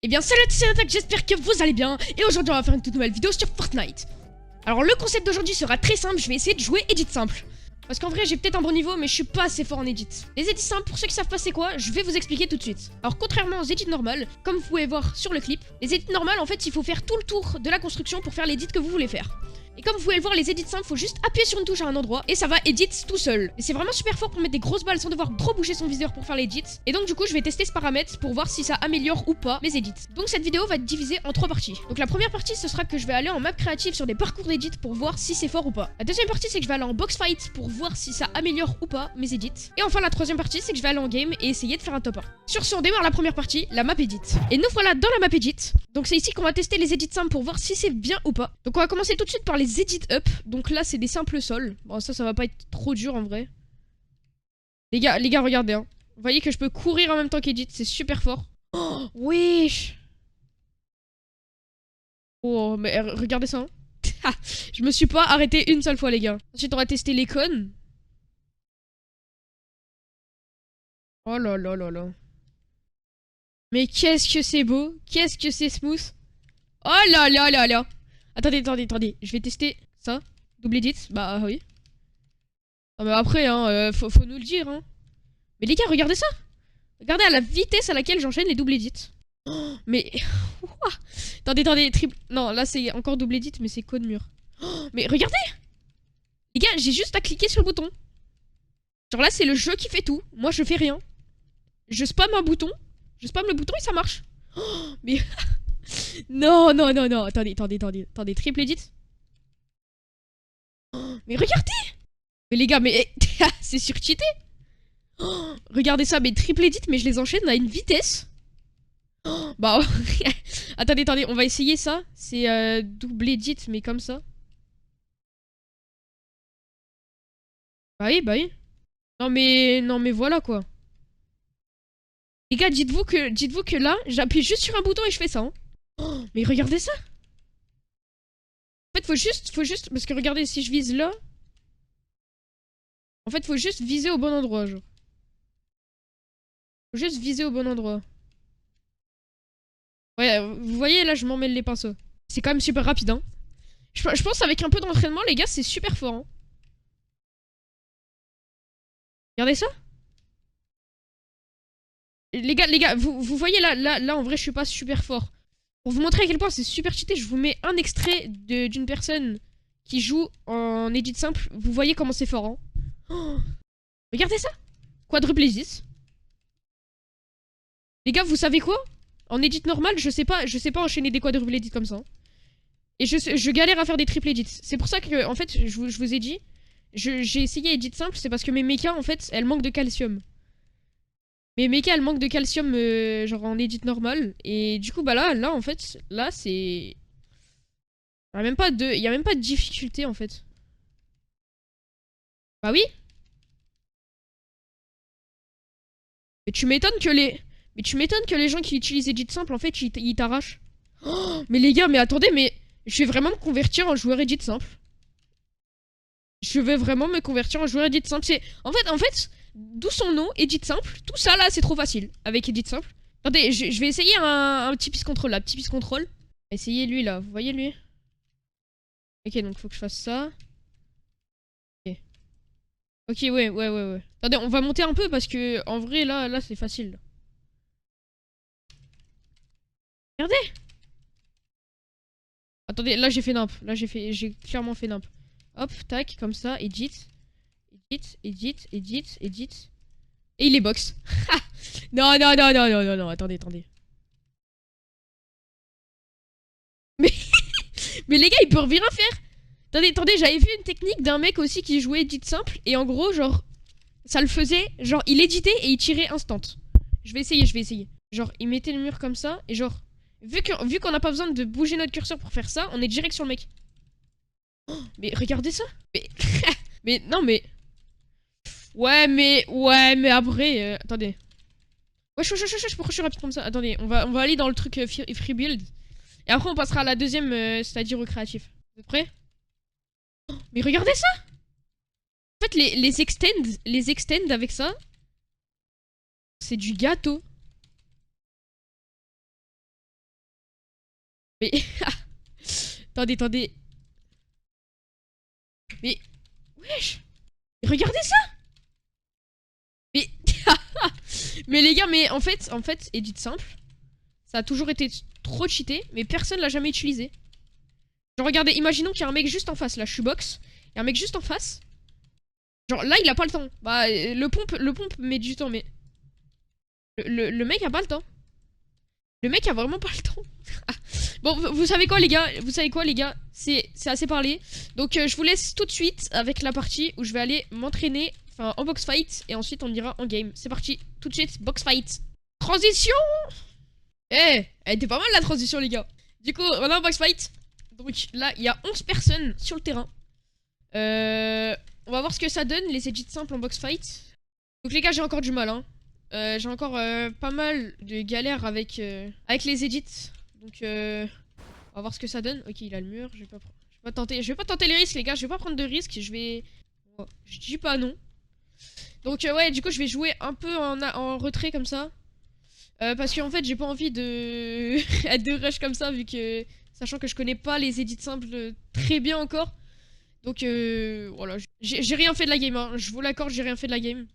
Eh bien salut à tous, c'est Attaque, j'espère que vous allez bien. Et aujourd'hui on va faire une toute nouvelle vidéo sur Fortnite. Alors le concept d'aujourd'hui sera très simple, je vais essayer de jouer edit simple. Parce qu'en vrai j'ai peut-être un bon niveau mais je suis pas assez fort en edit. Les edits simples, pour ceux qui savent pas c'est quoi, je vais vous expliquer tout de suite. Alors contrairement aux edits normales, comme vous pouvez voir sur le clip, les edits normales en fait il faut faire tout le tour de la construction pour faire l'edit que vous voulez faire. Et comme vous pouvez le voir, les edits simples, faut juste appuyer sur une touche à un endroit et ça va edit tout seul. Et c'est vraiment super fort pour mettre des grosses balles sans devoir trop bouger son viseur pour faire l'edit. Et donc du coup, je vais tester ce paramètre pour voir si ça améliore ou pas mes edits. Donc cette vidéo va être divisée en 3 parties. Donc la première partie, ce sera que je vais aller en map créative sur des parcours d'edit pour voir si c'est fort ou pas. La deuxième partie, c'est que je vais aller en box fight pour voir si ça améliore ou pas mes edits. Et enfin la troisième partie, c'est que je vais aller en game et essayer de faire un top 1. Sur ce, on démarre la première partie, la map edit. Et nous voilà dans la map edit. Donc c'est ici qu'on va tester les edits simples pour voir si c'est bien ou pas. Donc on va commencer tout de suite par les edits up. Donc là c'est des simples sols. Bon ça va pas être trop dur en vrai. Les gars regardez hein. Vous voyez que je peux courir en même temps qu'edit, c'est super fort. Oh wesh. Oh mais regardez ça hein. Je me suis pas arrêté une seule fois les gars. Ensuite on va tester les cônes. Oh là là là là. Mais qu'est-ce que c'est beau. Qu'est-ce que c'est smooth. Oh là là là là. Attendez. Je vais tester ça. Double edit. Bah oui. Non mais après hein, faut nous le dire hein. Mais les gars regardez ça. Regardez à la vitesse à laquelle j'enchaîne les double edits. Oh, mais attendez triple. Non là c'est encore double edit mais c'est code mur. Oh, mais regardez. Les gars j'ai juste à cliquer sur le bouton. Genre là c'est le jeu qui fait tout. Moi je fais rien. Je spam un bouton. Je spam le bouton et ça marche. Oh, mais non. Attendez, triple edit. Oh, mais regardez. Mais les gars, mais c'est surcheaté. Oh, regardez ça, mais triple edit, mais je les enchaîne à une vitesse. Oh, bah, attendez, on va essayer ça. C'est double edit, mais comme ça. Bah oui. Non mais voilà quoi. Les gars, dites-vous que là, j'appuie juste sur un bouton et je fais ça. Hein. Oh, mais regardez ça. En fait, faut juste, parce que regardez, si je vise là. En fait, faut juste viser au bon endroit, genre. Faut juste viser au bon endroit. Ouais, vous voyez, là, je m'en mêle les pinceaux. C'est quand même super rapide, hein. Je pense avec un peu d'entraînement, les gars, c'est super fort, hein. Regardez ça. Les gars, vous voyez, là, en vrai, je suis pas super fort. Pour vous montrer à quel point c'est super cheaté, je vous mets un extrait d'une personne qui joue en edit simple. Vous voyez comment c'est fort, hein. Oh, regardez ça. Quadruple edit. Les gars, vous savez quoi? En edit normal, je sais pas enchaîner des quadruple edits comme ça. Et je galère à faire des triple edits. C'est pour ça que, en fait, je vous ai dit, j'ai essayé edit simple, c'est parce que mes mechas, en fait, elles manquent de calcium. Mes mechas, elles manquent de calcium, genre en edit normal. Et du coup, bah là, en fait, là, c'est... Il y a même pas de difficulté, en fait. Bah oui. Mais tu m'étonnes que les gens qui utilisent edit simple, en fait, ils t'arrachent. Oh, mais les gars, mais attendez, mais je vais vraiment me convertir en joueur edit simple. Je vais vraiment me convertir en joueur edit simple. En fait, d'où son nom, edit simple. Tout ça là, c'est trop facile avec edit simple. Attendez, je vais essayer un petit piece control là. Petit piece control. Essayez lui là, vous voyez lui. Ok, donc faut que je fasse ça. Ok, ouais. Attendez, on va monter un peu parce que en vrai là c'est facile. Regardez. Attendez, là j'ai fait nimp. Là j'ai clairement fait nimp. Hop, tac, comme ça, edit. Edit. Et il est box. Non, attendez. Mais, mais les gars, il peut rien faire. Attendez, j'avais vu une technique d'un mec aussi qui jouait edit simple. Et en gros, genre, ça le faisait. Genre, il éditait et il tirait instant. Je vais essayer. Genre, il mettait le mur comme ça. Et genre, vu qu'on n'a pas besoin de bouger notre curseur pour faire ça, on est direct sur le mec. Oh, mais regardez ça. Mais, mais non, mais... Ouais, mais après... attendez. Wesh, pourquoi je suis rapide comme ça? Attendez, on va aller dans le truc free build. Et après, on passera à la deuxième, c'est-à-dire au créatif. Vous êtes prêts? Oh, mais regardez ça! En fait, les extend avec ça, c'est du gâteau. Mais... attendez, attendez. Mais... wesh. Regardez ça. Mais... mais les gars, mais en fait, edit simple. Ça a toujours été trop cheaté, mais personne l'a jamais utilisé. Genre, regardez, imaginons qu'il y a un mec juste en face, là, je suis box. Il y a un mec juste en face. Genre, là, il a pas le temps. Bah, le pompe met du temps, mais... Le mec a pas le temps. Le mec a vraiment pas le temps. Bon, vous savez quoi, les gars? Vous savez quoi, les gars? C'est assez parlé. Donc, je vous laisse tout de suite avec la partie où je vais aller m'entraîner, enfin, en box fight, et ensuite, on ira en game. C'est parti, tout de suite, box fight. Transition. Eh, elle était pas mal, la transition, les gars. Du coup, on est en box fight. Donc, là, il y a 11 personnes sur le terrain. On va voir ce que ça donne, les edits simples en box fight. Donc, les gars, j'ai encore du mal, hein. J'ai encore pas mal de galères avec les edits. Donc on va voir ce que ça donne. Ok, il a le mur, je vais pas tenter les risques, les gars, je vais pas prendre de risques, je dis pas non. Donc ouais, du coup, je vais jouer un peu en retrait comme ça. Parce qu'en fait, j'ai pas envie de de rush comme ça, vu que sachant que je connais pas les edits simples très bien encore. Donc voilà, j'ai rien fait de la game, hein. Je vous l'accorde, j'ai rien fait de la game.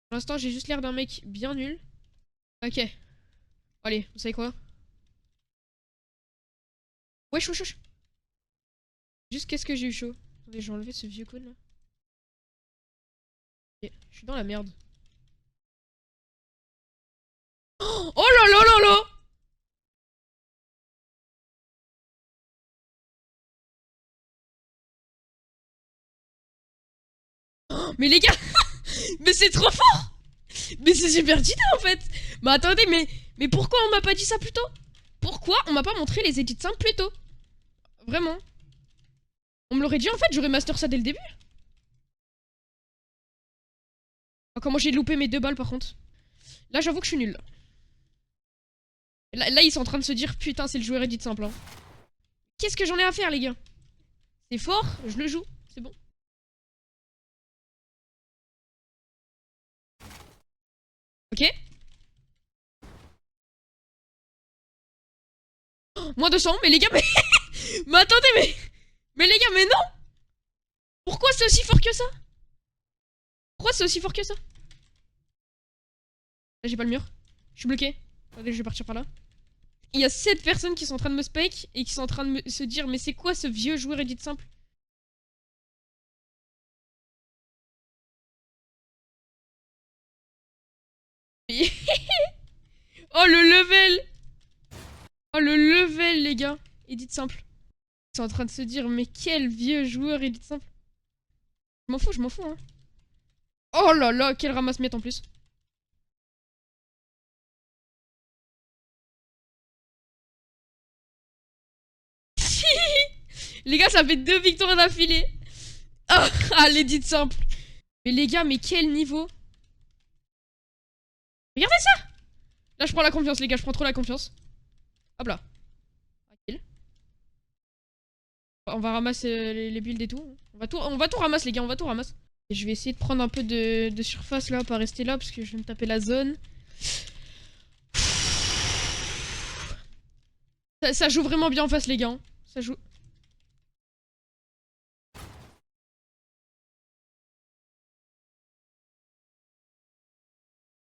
Pour l'instant, j'ai juste l'air d'un mec bien nul. Ok. Allez, vous savez quoi? Wesh, wesh, wesh. Juste qu'est-ce que j'ai eu chaud. Attendez, je vais enlever ce vieux con là. Ok, je suis dans la merde. Oh là là là là! Mais les gars! Mais c'est trop fort! Mais c'est super d'idée en fait! Mais attendez, mais pourquoi on m'a pas dit ça plus tôt? Pourquoi on m'a pas montré les edits simples plus tôt? Vraiment? On me l'aurait dit en fait, j'aurais master ça dès le début. Oh, comment j'ai loupé mes 2 balles par contre. Là j'avoue que je suis nul. Là ils sont en train de se dire putain c'est le joueur edit simple, hein. Qu'est-ce que j'en ai à faire les gars? C'est fort, je le joue, c'est bon. Ok. Oh, moins 200, mais les gars, mais... mais attendez, mais les gars, mais non! Pourquoi c'est aussi fort que ça? Pourquoi c'est aussi fort que ça? Là, j'ai pas le mur. Je suis bloqué. Attendez, je vais partir par là. Il y a 7 personnes qui sont en train de me spec et qui sont en train de se dire mais c'est quoi ce vieux joueur edit simple? Oh le level! Oh le level les gars! Edit simple. Ils sont en train de se dire mais quel vieux joueur edit simple. Je m'en fous hein. Oh là là, quel ramasse-miettes en plus. Les gars, ça fait 2 victoires d'affilée. Oh, ah, l'édit simple. Mais les gars, mais quel niveau. Regardez ça. Là, je prends la confiance, les gars. Je prends trop la confiance. Hop là. On va ramasser les builds et tout. On va tout ramasser, les gars. On va tout ramasser. Et je vais essayer de prendre un peu de surface là, pas rester là, parce que je vais me taper la zone. Ça joue vraiment bien en face, les gars. Hein. Ça joue...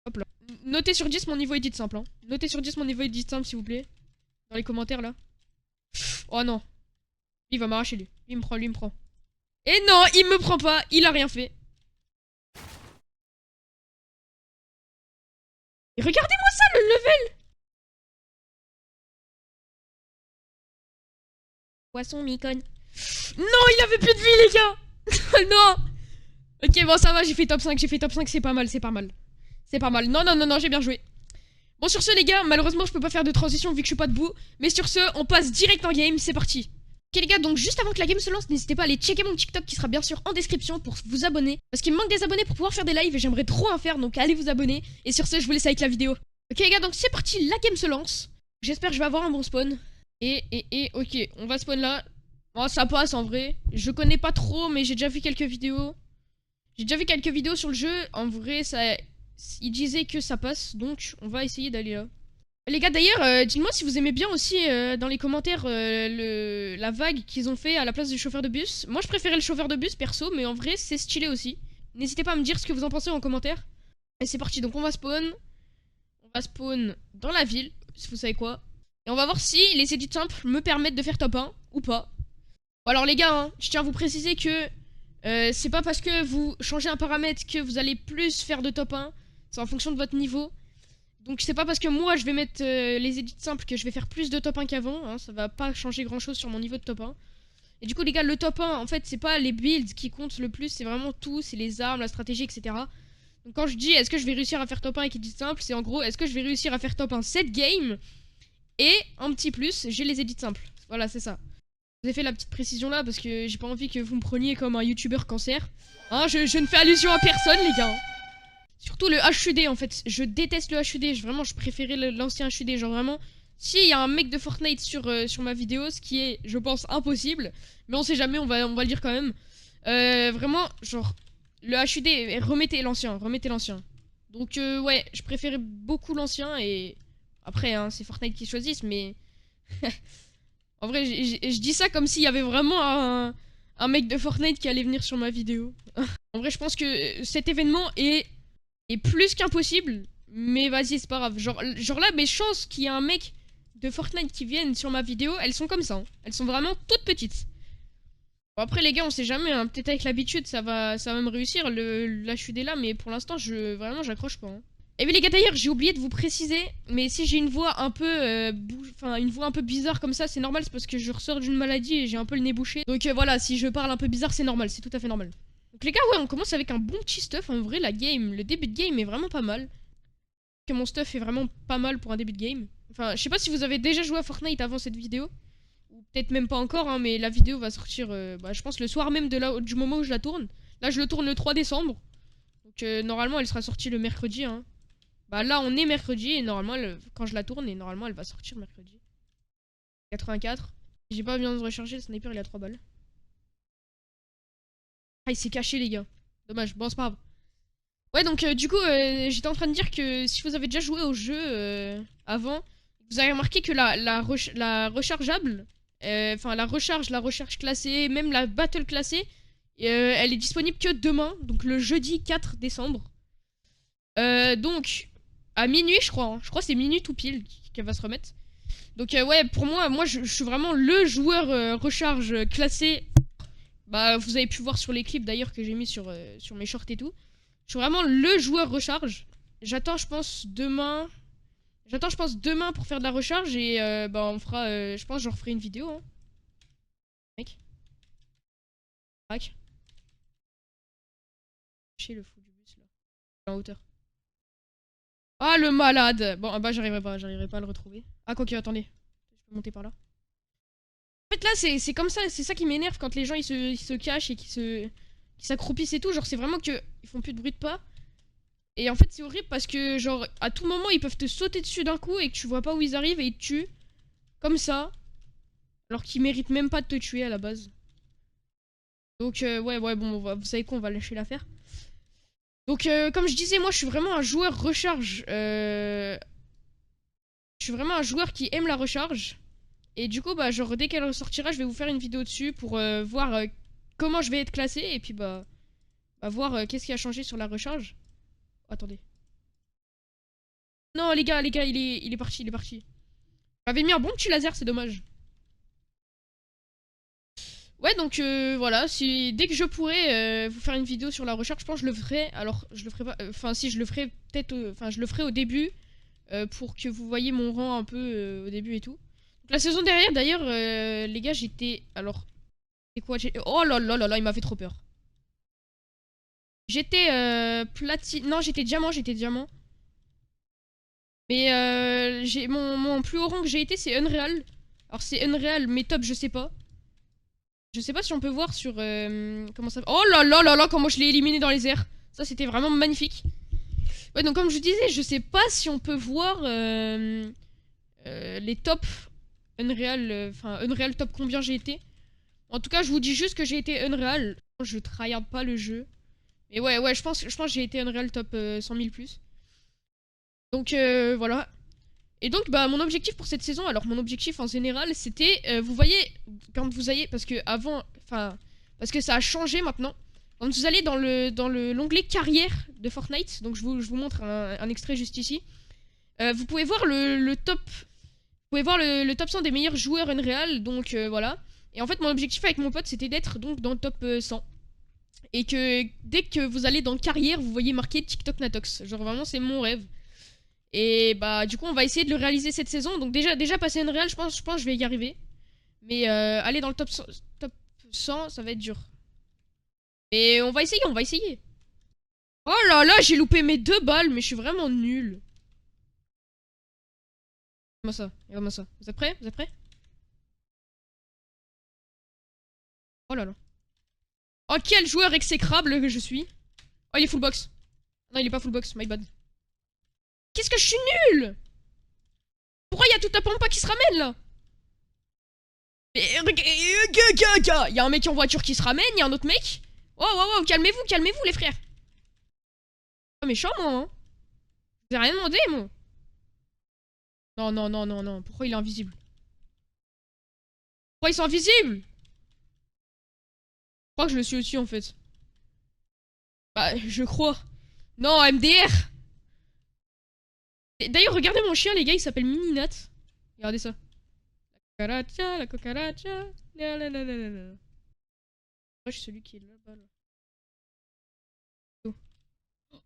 Hop là. Notez sur 10 mon niveau edit simple. Hein. Notez sur 10 mon niveau edit simple, s'il vous plaît. Dans les commentaires, là. Oh non. Il va m'arracher, lui. Il me prend, lui, il me prend. Et non, il me prend pas. Il a rien fait. Et regardez-moi ça, le level. Poisson, micone. Non, il avait plus de vie, les gars. Non. Ok, bon, ça va, j'ai fait top 5, c'est pas mal, c'est pas mal. C'est pas mal. Non, non, non, non, j'ai bien joué. Bon, sur ce, les gars, malheureusement, je peux pas faire de transition vu que je suis pas debout. Mais sur ce, on passe direct en game, c'est parti. Ok, les gars, donc juste avant que la game se lance, n'hésitez pas à aller checker mon TikTok qui sera bien sûr en description pour vous abonner. Parce qu'il me manque des abonnés pour pouvoir faire des lives et j'aimerais trop en faire, donc allez vous abonner. Et sur ce, je vous laisse avec la vidéo. Ok, les gars, donc c'est parti, la game se lance. J'espère que je vais avoir un bon spawn. Ok, on va spawn là. Oh, ça passe en vrai. Je connais pas trop, mais j'ai déjà vu quelques vidéos. J'ai déjà vu quelques vidéos sur le jeu. En vrai, ça... il disait que ça passe, donc on va essayer d'aller là. Les gars, d'ailleurs, dites-moi si vous aimez bien aussi dans les commentaires la vague qu'ils ont fait à la place du chauffeur de bus. Moi, je préférais le chauffeur de bus perso, mais en vrai, c'est stylé aussi. N'hésitez pas à me dire ce que vous en pensez en commentaire. Et c'est parti, donc on va spawn. On va spawn dans la ville, si vous savez quoi. Et on va voir si les edits simples me permettent de faire top 1 ou pas. Bon, alors les gars, hein, je tiens à vous préciser que c'est pas parce que vous changez un paramètre que vous allez plus faire de top 1. C'est en fonction de votre niveau. Donc c'est pas parce que moi je vais mettre les edits simples que je vais faire plus de top 1 qu'avant, hein, ça va pas changer grand chose sur mon niveau de top 1. Et du coup les gars, le top 1 en fait c'est pas les builds qui comptent le plus, c'est vraiment tout, c'est les armes, la stratégie, etc. Donc quand je dis est-ce que je vais réussir à faire top 1 avec edits simples, c'est en gros est-ce que je vais réussir à faire top 1 cette game. Et en petit plus, j'ai les edits simples, voilà c'est ça. Je vous ai fait la petite précision là parce que j'ai pas envie que vous me preniez comme un youtubeur cancer. Hein, je ne fais allusion à personne les gars. Surtout le HUD en fait, je déteste le HUD, vraiment je préférais l'ancien HUD, genre vraiment, s'il y a un mec de Fortnite sur ma vidéo, ce qui est je pense impossible, mais on sait jamais, on va le dire quand même, vraiment genre le HUD, remettez l'ancien, donc ouais, je préférais beaucoup l'ancien et après hein, c'est Fortnite qui choisissent, mais en vrai je dis ça comme s'il y avait vraiment un mec de Fortnite qui allait venir sur ma vidéo. En vrai je pense que cet événement est plus qu'impossible, mais vas-y, c'est pas grave. Genre là, mes chances qu'il y ait un mec de Fortnite qui vienne sur ma vidéo, elles sont comme ça. Hein. Elles sont vraiment toutes petites. Bon, après, les gars, on sait jamais. Hein. Peut-être avec l'habitude, ça va même réussir. L'HUD là, mais pour l'instant, vraiment, j'accroche pas. Hein. Et oui, les gars, d'ailleurs, j'ai oublié de vous préciser, mais si j'ai une voix un peu, une voix un peu bizarre comme ça, c'est normal, c'est parce que je ressors d'une maladie et j'ai un peu le nez bouché. Donc voilà, si je parle un peu bizarre, c'est normal, c'est tout à fait normal. Donc les gars, ouais, on commence avec un bon petit stuff. En vrai, le début de game est vraiment pas mal. Que mon stuff est vraiment pas mal pour un début de game. Enfin, je sais pas si vous avez déjà joué à Fortnite avant cette vidéo. Ou peut-être même pas encore, hein, mais la vidéo va sortir, je pense, le soir même du moment où je la tourne. Là, je le tourne le 3 décembre. Donc normalement, elle sera sortie le mercredi. Hein. Bah là, on est mercredi et normalement, quand je la tourne, et normalement, elle va sortir mercredi. 84. J'ai pas besoin de recharger, le sniper, il a 3 balles. Ah, il s'est caché, les gars. Dommage, bon, c'est pas grave. Ouais, donc du coup, j'étais en train de dire que si vous avez déjà joué au jeu avant, vous avez remarqué que la rechargeable, enfin la recherche classée, même la battle classée, elle est disponible que demain, donc le jeudi 4 décembre. Donc, à minuit, je crois. Hein. Je crois que c'est minuit tout pile qu'elle va se remettre. Donc ouais, pour moi je suis vraiment le joueur recharge classé. Bah, vous avez pu voir sur les clips d'ailleurs que j'ai mis sur mes shorts et tout. Je suis vraiment le joueur recharge. J'attends, je pense, demain pour faire de la recharge et bah on fera, je pense, je referai une vidéo. Hein. Mec. Crac. Chez le fou du bus là. En hauteur. Ah le malade. Bon, bah j'arriverai pas à le retrouver. Ah quoique, attendez. Je peux monter par là. En fait là c'est comme ça, c'est ça qui m'énerve quand les gens ils se cachent et qui s'accroupissent et tout. Genre c'est vraiment que ils font plus de bruit de pas. Et en fait c'est horrible parce que genre à tout moment ils peuvent te sauter dessus d'un coup et que tu vois pas où ils arrivent et ils te tuent. Comme ça. Alors qu'ils méritent même pas de te tuer à la base. Donc ouais bon vous savez quoi, on va lâcher l'affaire. Donc comme je disais, moi je suis vraiment un joueur recharge. Je suis vraiment un joueur qui aime la recharge. Et du coup bah genre dès qu'elle ressortira je vais vous faire une vidéo dessus pour voir comment je vais être classé. Et puis bah voir qu'est-ce qui a changé sur la recharge. Oh, attendez. Non les gars il est parti. J'avais mis un bon petit laser, c'est dommage. Ouais donc voilà, dès que je pourrai vous faire une vidéo sur la recharge, je pense que je le ferai. Alors je le ferai pas, enfin si je le ferai peut-être, enfin je le ferai au début pour que vous voyez mon rang un peu au début et tout. Donc, la saison dernière d'ailleurs les gars j'étais, alors c'est quoi, oh là là là là il m'a fait trop peur. J'étais platine, non j'étais diamant. Mais mon plus haut rang que j'ai été c'est Unreal. Alors c'est Unreal mais top je sais pas. Je sais pas si on peut voir sur... comment ça... Oh là là là là, comment je l'ai éliminé dans les airs. Ça, c'était vraiment magnifique. Ouais, donc comme je vous disais, je sais pas si on peut voir les tops Unreal... Enfin, Unreal top combien j'ai été. En tout cas, je vous dis juste que j'ai été Unreal. Je tryhard pas le jeu. Mais ouais, je pense que j'ai été Unreal top 100 000 plus. Donc voilà. Et donc, bah, mon objectif pour cette saison, alors mon objectif en général, c'était, vous voyez, quand vous allez, parce que avant, enfin, parce que ça a changé maintenant. Quand vous allez dans l'onglet carrière de Fortnite, donc je vous montre un extrait juste ici. Vous pouvez voir le top, vous pouvez voir le top 100 des meilleurs joueurs Unreal, donc voilà. Et en fait, mon objectif avec mon pote, c'était d'être donc dans le top 100. Et que dès que vous allez dans carrière, vous voyez marqué TikTok Natox. Genre vraiment, c'est mon rêve. Et bah du coup on va essayer de le réaliser cette saison. Donc déjà passer Unreal, je pense que je vais y arriver. Mais aller dans le top 100, ça va être dur. Mais on va essayer, on va essayer. Oh là là, j'ai loupé mes 2 balles, mais je suis vraiment nul. Regarde-moi ça, regarde-moi ça. Vous êtes prêts? Vous êtes prêts? Oh là là. Oh quel joueur exécrable que je suis. Oh il est full box. Non il est pas full box, my bad. Qu'est-ce que je suis nul? Pourquoi il y a toute la pampa qui se ramène là? Il y a un mec en voiture qui se ramène, il y a un autre mec. Oh, oh, oh, calmez-vous, calmez-vous, les frères. Pas méchant, moi, hein. J'ai rien demandé, moi. Non, non, non, non, non. Pourquoi il est invisible? Pourquoi ils sont invisibles? Je crois que je le suis aussi, en fait. Bah, je crois. Non, MDR. D'ailleurs, regardez mon chien, les gars, il s'appelle Mininat. Regardez ça. La cucaracha, la cucaracha. La la la la la la. Moi, je suis celui qui est là-bas, là.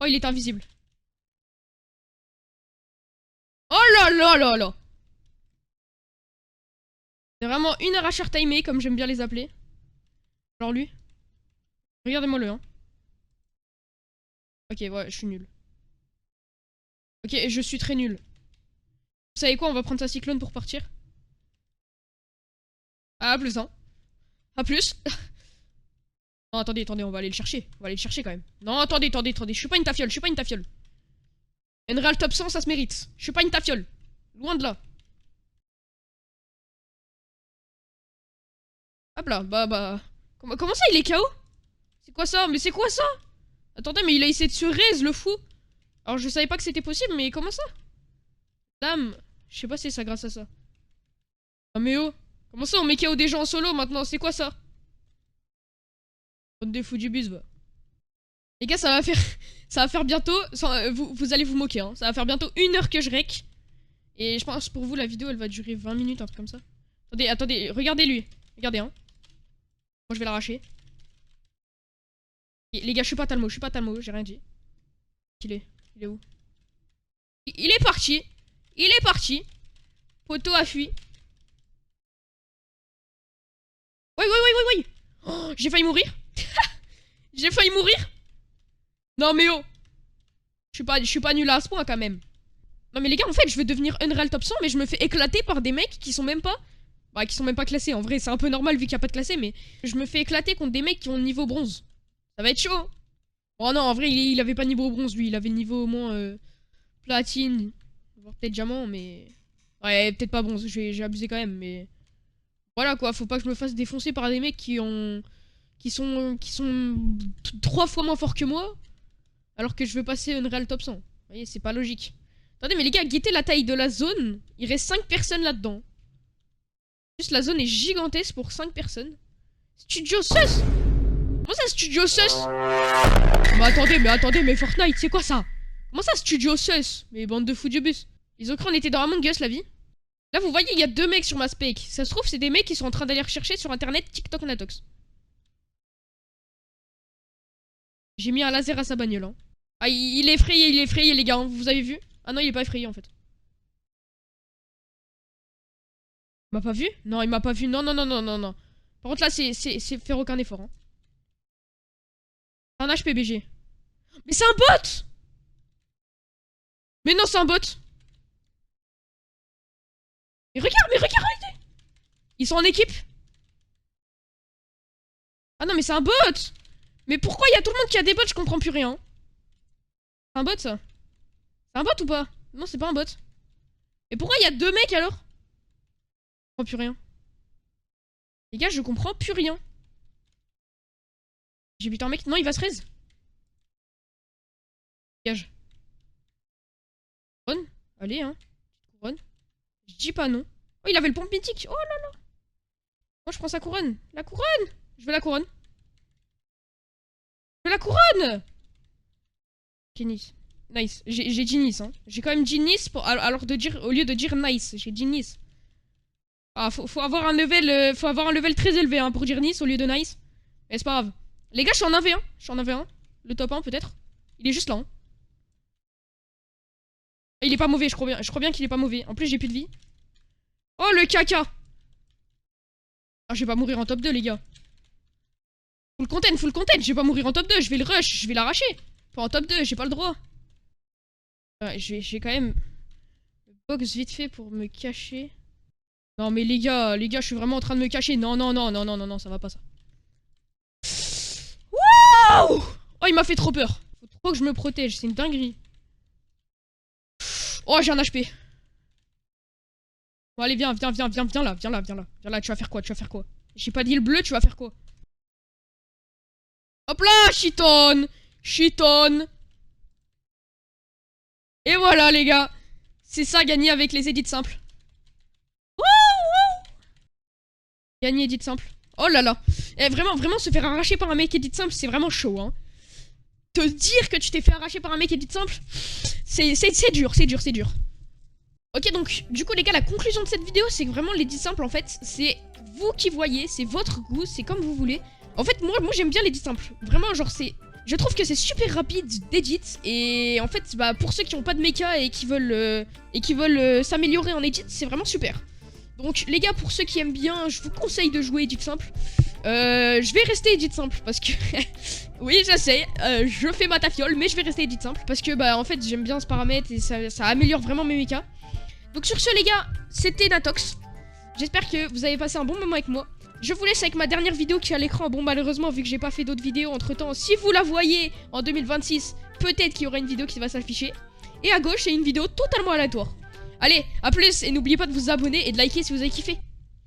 Oh, il est invisible. Oh là là là là. C'est vraiment une arracheur timée, comme j'aime bien les appeler. Alors lui. Regardez-moi le, hein. Ok, ouais, je suis nul. Ok, je suis très nul. Vous savez quoi, on va prendre sa cyclone pour partir. Ah, plus, hein. À plus. Non, attendez, attendez, on va aller le chercher. On va aller le chercher quand même. Non, attendez, attendez, attendez. Je suis pas une tafiole, je suis pas une tafiole. Unreal top 100, ça se mérite. Je suis pas une tafiole. Loin de là. Hop là, bah. Comment ça, il est KO? C'est quoi ça? Mais c'est quoi ça? Attendez, mais il a essayé de se raise, le fou. Alors, je savais pas que c'était possible, mais comment ça? Dame. Je sais pas si c'est ça grâce à ça. Ah, mais oh. Comment ça, on met KO des gens en solo maintenant? C'est quoi ça? Bande des fous du bus, va. Les gars, ça va faire, ça va faire bientôt, vous allez vous moquer, hein. Ça va faire bientôt 1 heure que je rec. Et je pense pour vous, la vidéo, elle va durer 20 minutes, un truc comme ça. Attendez, attendez, regardez lui. Regardez, hein. Moi, je vais l'arracher. Les gars, je suis pas Talmo, j'ai rien dit. Il est où? Il est parti. Il est parti. Poto a fui. Oui, oui, oui, oui, oui. Oh, j'ai failli mourir. J'ai failli mourir. Non, mais oh. Je suis pas nul à ce point, quand même. Non, mais les gars, en fait, je veux devenir Unreal top 100, mais je me fais éclater par des mecs qui sont même pas... Bah, qui sont même pas classés. En vrai, c'est un peu normal vu qu'il n'y a pas de classé, mais... Je me fais éclater contre des mecs qui ont le niveau bronze. Ça va être chaud, hein. Oh non, en vrai, il avait pas niveau bronze, lui. Il avait le niveau au moins platine. Voire peut-être diamant, mais... Ouais, peut-être pas bronze. J'ai abusé quand même, mais... Voilà, quoi. Faut pas que je me fasse défoncer par des mecs qui ont... Qui sont 3 fois moins forts que moi. Alors que je veux passer Unreal top 100. Vous voyez, c'est pas logique. Attendez, mais les gars, guettez la taille de la zone. Il reste 5 personnes là-dedans. Juste, la zone est gigantesque pour 5 personnes. Studio sus. Comment ça, Studio sus? Mais attendez, mais Fortnite, c'est quoi ça? Comment ça, Studio sus? Mais bande de fous du bus. Ils ont cru qu'on était dans Among Us, la vie. Là, vous voyez, il y a 2 mecs sur ma spec. Ça se trouve, c'est des mecs qui sont en train d'aller rechercher sur internet TikTok Natox. J'ai mis un laser à sa bagnole, hein. Ah, il est effrayé, les gars, hein. Vous avez vu? Ah non, il est pas effrayé, en fait. Il m'a pas vu? Non, il m'a pas vu. Non, non, non, non, non, non. Par contre, là, c'est faire aucun effort, hein. C'est un HPBG. Mais c'est un bot! Mais non, c'est un bot! Mais regarde, regardez! Ils sont en équipe? Ah non, mais c'est un bot! Mais pourquoi il y a tout le monde qui a des bots? Je comprends plus rien. C'est un bot, ça? C'est un bot ou pas? Non, c'est pas un bot. Et pourquoi il y a 2 mecs, alors? Je comprends plus rien. Les gars, je comprends plus rien. J'ai buté un mec. Non, il va se raise. Dégage. Couronne. Allez, hein. Couronne. Je dis pas non. Oh, il avait le pompe mythique. Oh là là. Moi, je prends sa couronne. La couronne. Je veux la couronne. Je veux la couronne. Ok, nice. Nice. J'ai dit nice, hein. J'ai quand même dit nice pour, alors de dire, au lieu de dire nice. J'ai dit nice. Ah, faut avoir un level très élevé, hein, pour dire nice au lieu de nice. Mais c'est pas grave. Les gars, je suis en 1v1. Je suis en 1v1. Le top 1, peut-être. Il est juste là, hein. Il est pas mauvais, je crois bien. Je crois bien qu'il est pas mauvais. En plus, j'ai plus de vie. Oh, le caca. Ah, je vais pas mourir en top 2, les gars. Full content, full content. Je vais pas mourir en top 2. Je vais le rush. Je vais l'arracher. Pas en top 2, j'ai pas le droit. Ouais, j'ai quand même... box vite fait pour me cacher. Non, mais les gars, je suis vraiment en train de me cacher. Non, non, non, non, non, non, non, ça va pas, ça. Waouh! Oh, il m'a fait trop peur. Faut trop que je me protège, c'est une dinguerie. Oh, j'ai un HP. Bon, allez, viens là, viens là. Viens là, tu vas faire quoi? J'ai pas dit le bleu, tu vas faire quoi? Hop là, chiton. Et voilà, les gars. C'est ça, gagner avec les edits simples. Gagner edit simple. Oh là là. Et vraiment, se faire arracher par un mec edit simple, c'est vraiment chaud, hein. Te dire que tu t'es fait arracher par un mec edit simple, c'est dur. Ok, donc, du coup, les gars, la conclusion de cette vidéo, c'est que vraiment, l'edit simple, en fait, c'est vous qui voyez, c'est votre goût, c'est comme vous voulez. En fait, moi j'aime bien l'edit simple. Vraiment, genre, c'est... Je trouve que c'est super rapide d'edit. Et en fait, bah, pour ceux qui ont pas de mecha et qui veulent, s'améliorer en edit, c'est vraiment super. Donc, les gars, pour ceux qui aiment bien, je vous conseille de jouer edit simple. Je vais rester edit simple parce que... oui, j'essaie, je fais ma tafiole, mais je vais rester edit simple. Parce que, bah, en fait, j'aime bien ce paramètre et ça améliore vraiment mes mechas. Donc sur ce, les gars, c'était Natox. J'espère que vous avez passé un bon moment avec moi. Je vous laisse avec ma dernière vidéo qui est à l'écran. Bon, malheureusement, vu que j'ai pas fait d'autres vidéos entre temps, si vous la voyez en 2026, peut-être qu'il y aura une vidéo qui va s'afficher. Et à gauche, c'est une vidéo totalement aléatoire. Allez, à plus et n'oubliez pas de vous abonner et de liker si vous avez kiffé.